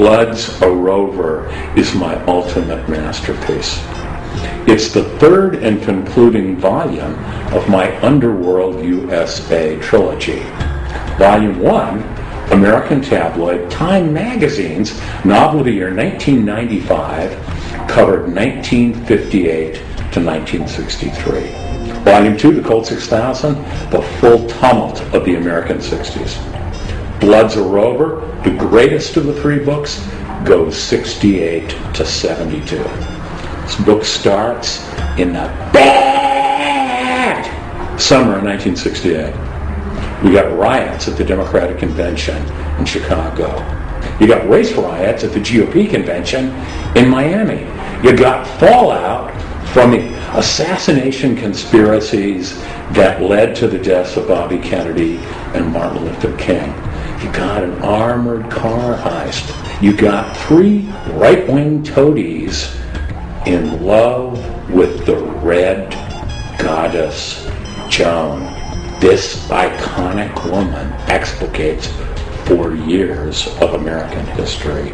Blood's a Rover is my ultimate masterpiece. It's the third and concluding volume of my Underworld USA trilogy. Volume 1, American tabloid Time Magazine's novel of the year 1995, covered 1958 to 1963. Volume 2, The Colt 6000, the full tumult of the American 60s. Blood's a Rover, the greatest of the three books, goes 68 to 72. This book starts in the bad summer of 1968. We got riots at the Democratic Convention in Chicago. You got race riots at the GOP convention in Miami. You got fallout from the assassination conspiracies that led to the deaths of Bobby Kennedy and Martin Luther King. You got an armored car heist. You got three right-wing toadies in love with the Red Goddess Joan. This iconic woman explicates 4 years of American history.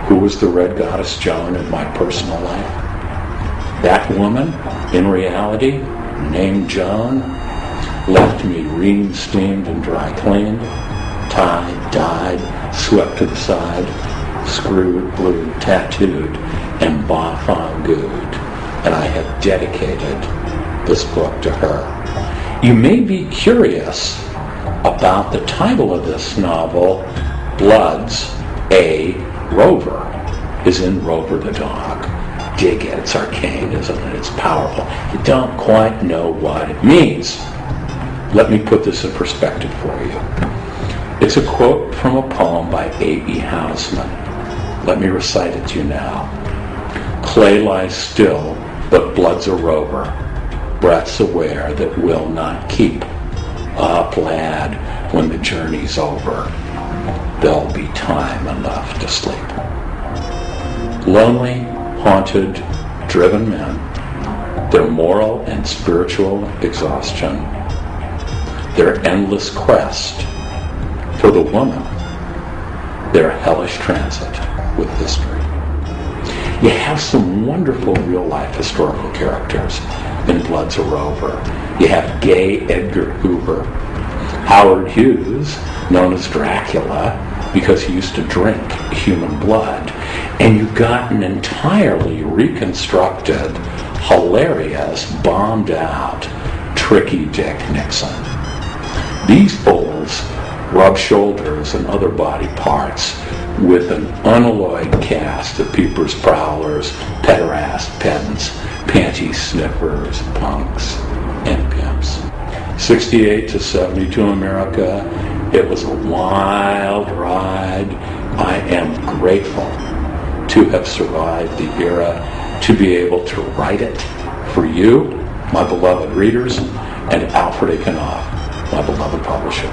Who was the Red Goddess Joan in my personal life? That woman, in reality, named Joan, left me reamed, steamed, and dry cleaned, tied, dyed, swept to the side, screwed, glued, tattooed, and bafangooed. And I have dedicated this book to her. You may be curious about the title of this novel. Blood's a Rover is in Rover the dog. Dig it. It's arcane, isn't it? It's powerful. You don't quite know what it means. Let me put this in perspective for you. It's a quote from a poem by A.E. Housman. Let me recite it to you now. Clay lies still, but blood's a rover. Breath's aware that will not keep. Up, lad, when the journey's over, there'll be time enough to sleep. Lonely, haunted, driven men, their moral and spiritual exhaustion, their endless quest for the woman, their hellish transit with history. You have some wonderful real-life historical characters in Blood's a Rover. You have gay Edgar Hoover, Howard Hughes, known as Dracula, because he used to drink human blood. And you've got an entirely reconstructed, hilarious, bombed-out, tricky Dick Nixon. These fools rub shoulders and other body parts with an unalloyed cast of peepers, prowlers, pederast pedants, panty sniffers, punks, and pimps. 68 to 72 America, it was a wild ride. I am grateful to have survived the era, to be able to write it for you, my beloved readers, and Alfred A. Knopf, my beloved publisher.